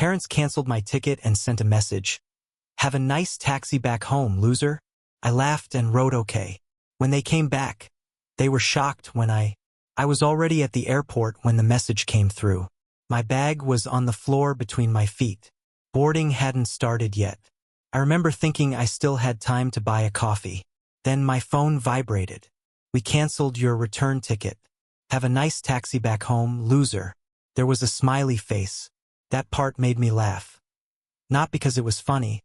parents canceled my ticket and sent a message. "Have a nice taxi back home, loser." I laughed and wrote okay. When they came back, they were shocked when I was already at the airport when the message came through. My bag was on the floor between my feet. Boarding hadn't started yet. I remember thinking I still had time to buy a coffee. Then my phone vibrated. "We canceled your return ticket. Have a nice taxi back home, loser." There was a smiley face. That part made me laugh. Not because it was funny,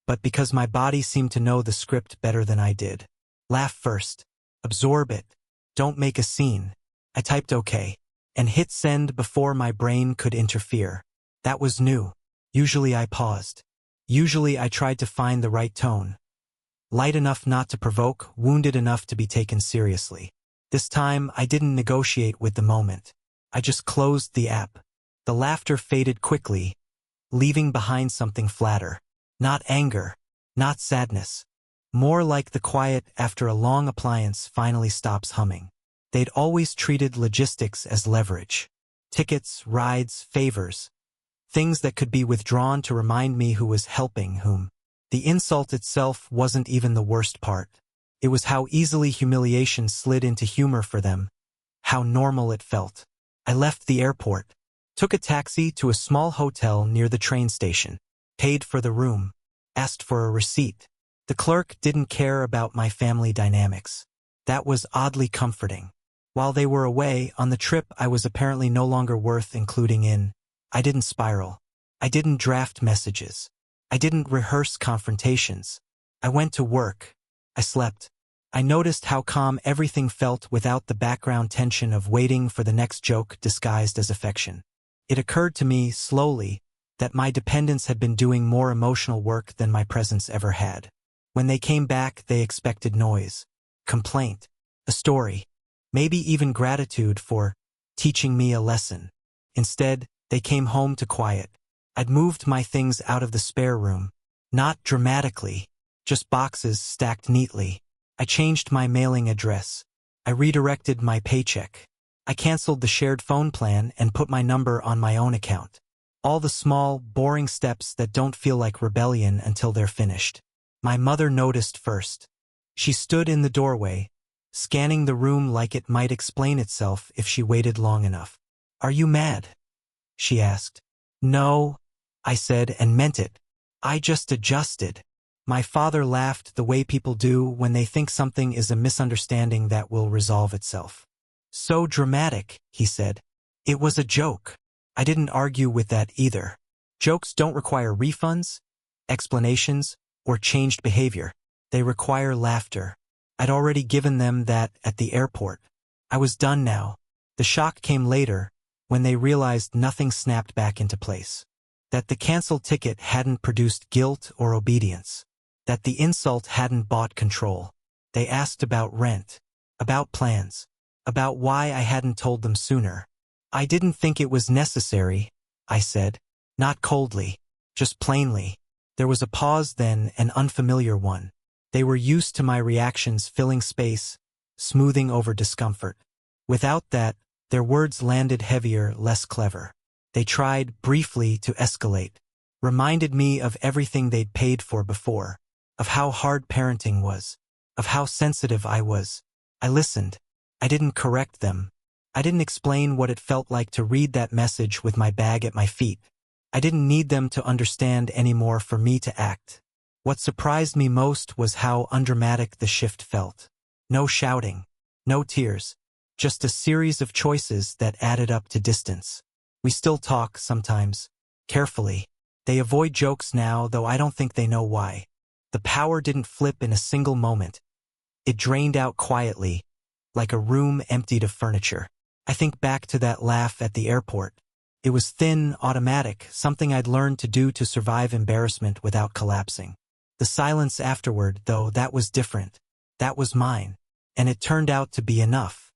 but because my body seemed to know the script better than I did. Laugh first. Absorb it. Don't make a scene. I typed okay, and hit send before my brain could interfere. That was new. Usually I paused. Usually I tried to find the right tone. Light enough not to provoke, wounded enough to be taken seriously. This time I didn't negotiate with the moment. I just closed the app. The laughter faded quickly, leaving behind something flatter. Not anger, not sadness. More like the quiet after a long appliance finally stops humming. They'd always treated logistics as leverage. Tickets, rides, favors. Things that could be withdrawn to remind me who was helping whom. The insult itself wasn't even the worst part. It was how easily humiliation slid into humor for them. How normal it felt. I left the airport. Took a taxi to a small hotel near the train station. Paid for the room. Asked for a receipt. The clerk didn't care about my family dynamics. That was oddly comforting. While they were away on the trip, I was apparently no longer worth including in. I didn't spiral. I didn't draft messages. I didn't rehearse confrontations. I went to work. I slept. I noticed how calm everything felt without the background tension of waiting for the next joke disguised as affection. It occurred to me, slowly, that my dependents had been doing more emotional work than my presence ever had. When they came back, they expected noise, complaint, a story, maybe even gratitude for teaching me a lesson. Instead, they came home to quiet. I'd moved my things out of the spare room. Not dramatically, just boxes stacked neatly. I changed my mailing address. I redirected my paycheck. I canceled the shared phone plan and put my number on my own account. All the small, boring steps that don't feel like rebellion until they're finished. My mother noticed first. She stood in the doorway, scanning the room like it might explain itself if she waited long enough. "Are you mad?" she asked. "No," I said, and meant it. "I just adjusted." My father laughed the way people do when they think something is a misunderstanding that will resolve itself. "So dramatic," he said. "It was a joke." I didn't argue with that either. Jokes don't require refunds, explanations, or changed behavior. They require laughter. I'd already given them that at the airport. I was done now. The shock came later, when they realized nothing snapped back into place. That the canceled ticket hadn't produced guilt or obedience. That the insult hadn't bought control. They asked about rent, about plans, about why I hadn't told them sooner. "I didn't think it was necessary," I said. Not coldly, just plainly. There was a pause then, an unfamiliar one. They were used to my reactions filling space, smoothing over discomfort. Without that, their words landed heavier, less clever. They tried, briefly, to escalate. Reminded me of everything they'd paid for before. Of how hard parenting was. Of how sensitive I was. I listened. I didn't correct them. I didn't explain what it felt like to read that message with my bag at my feet. I didn't need them to understand anymore for me to act. What surprised me most was how undramatic the shift felt. No shouting. No tears. Just a series of choices that added up to distance. We still talk, sometimes. Carefully. They avoid jokes now, though I don't think they know why. The power didn't flip in a single moment. It drained out quietly, like a room emptied of furniture. I think back to that laugh at the airport. It was thin, automatic, something I'd learned to do to survive embarrassment without collapsing. The silence afterward, though, that was different. That was mine. And it turned out to be enough.